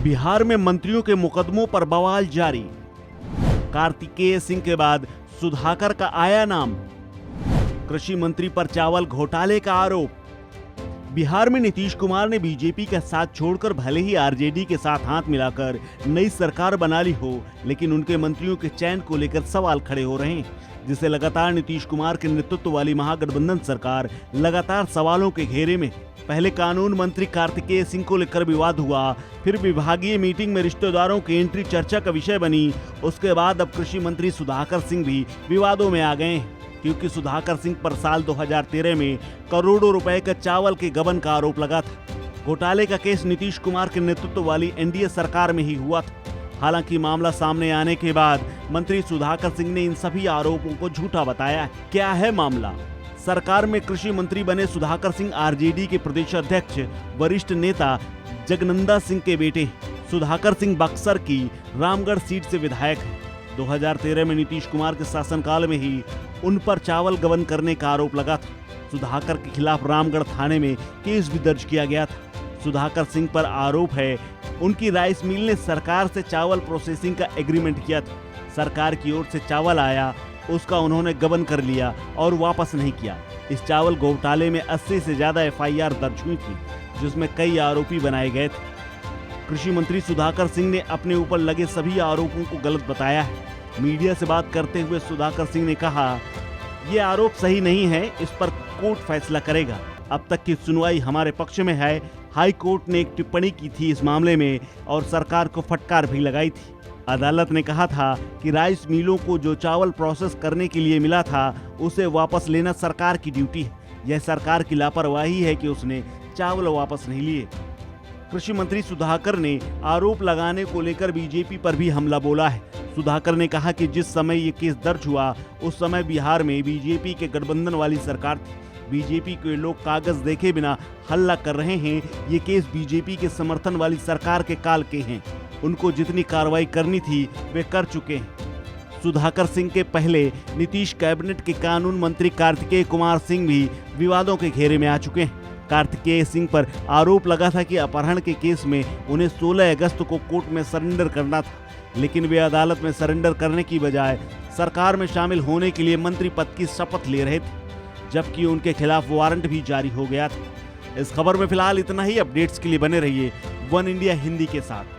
बिहार में मंत्रियों के मुकदमों पर बवाल जारी। कार्तिकेय सिंह के बाद सुधाकर का आया नाम। कृषि मंत्री पर चावल घोटाले का आरोप। बिहार में नीतीश कुमार ने बीजेपी का साथ छोड़कर भले ही आरजेडी के साथ हाथ मिलाकर नई सरकार बना ली हो, लेकिन उनके मंत्रियों के चयन को लेकर सवाल खड़े हो रहे हैं, जिसे लगातार नीतीश कुमार के नेतृत्व वाली महागठबंधन सरकार लगातार सवालों के घेरे में। पहले कानून मंत्री कार्तिकेय सिंह को लेकर विवाद हुआ, फिर विभागीय मीटिंग में रिश्तेदारों की एंट्री चर्चा का विषय बनी। उसके बाद अब कृषि मंत्री सुधाकर सिंह भी विवादों में आ गए हैं, क्योंकि सुधाकर सिंह पर साल 2013 में करोड़ों रुपए का चावल के गबन का आरोप लगा था। घोटाले का केस नीतीश कुमार के नेतृत्व वाली एनडीए सरकार में ही हुआ था। हालांकि मामला सामने आने के बाद मंत्री सुधाकर सिंह ने इन सभी आरोपों को झूठा बताया है। क्या है मामला? सरकार में कृषि मंत्री बने सुधाकर सिंह आरजेडी के प्रदेश अध्यक्ष वरिष्ठ नेता जगनंदा सिंह के बेटे। सुधाकर सिंह बक्सर की रामगढ़ सीट से विधायक है। 2013 में नीतीश कुमार के शासनकाल में ही उन पर चावल गबन करने का आरोप लगा था। सुधाकर के खिलाफ रामगढ़ थाने में केस भी दर्ज किया गया था। सुधाकर सिंह पर आरोप है उनकी राइस मिल ने सरकार से चावल प्रोसेसिंग का एग्रीमेंट किया था। सरकार की ओर से चावल आया, उसका उन्होंने गबन कर लिया और वापस नहीं किया। इस चावल घोटाले में 80 से ज्यादा एफआईआर दर्ज हुई थी, जिसमें कई आरोपी बनाए गए थे। कृषि मंत्री सुधाकर सिंह ने अपने ऊपर लगे सभी आरोपों को गलत बताया है। मीडिया से बात करते हुए सुधाकर सिंह ने कहा, ये आरोप सही नहीं है, इस पर कोर्ट फैसला करेगा। अब तक की सुनवाई हमारे पक्ष में है। हाई कोर्ट ने एक टिप्पणी की थी इस मामले में और सरकार को फटकार भी लगाई थी। अदालत ने कहा था कि राइस मिलों को जो चावल प्रोसेस करने के लिए मिला था, उसे वापस लेना सरकार की ड्यूटी है। यह सरकार की लापरवाही है कि उसने चावल वापस नहीं लिए। कृषि मंत्री सुधाकर ने आरोप लगाने को लेकर बीजेपी पर भी हमला बोला है। सुधाकर ने कहा कि जिस समय ये केस दर्ज हुआ, उस समय बिहार में बीजेपी के गठबंधन वाली सरकार थी। बीजेपी के लोग कागज देखे बिना हल्ला कर रहे हैं। ये केस बीजेपी के समर्थन वाली सरकार के काल के हैं। उनको जितनी कार्रवाई करनी थी वे कर चुके हैं। सुधाकर सिंह के पहले नीतीश कैबिनेट के कानून मंत्री कार्तिकेय कुमार सिंह भी विवादों के घेरे में आ चुके हैं। कार्तिकेय सिंह पर आरोप लगा था कि अपहरण के केस में उन्हें 16 अगस्त को कोर्ट में सरेंडर करना था, लेकिन वे अदालत में सरेंडर करने की बजाय सरकार में शामिल होने के लिए मंत्री पद की शपथ ले रहे थे, जबकि उनके खिलाफ वारंट भी जारी हो गया था। इस खबर में फिलहाल इतना ही। अपडेट्स के लिए बने रहिए वन इंडिया हिंदी के साथ।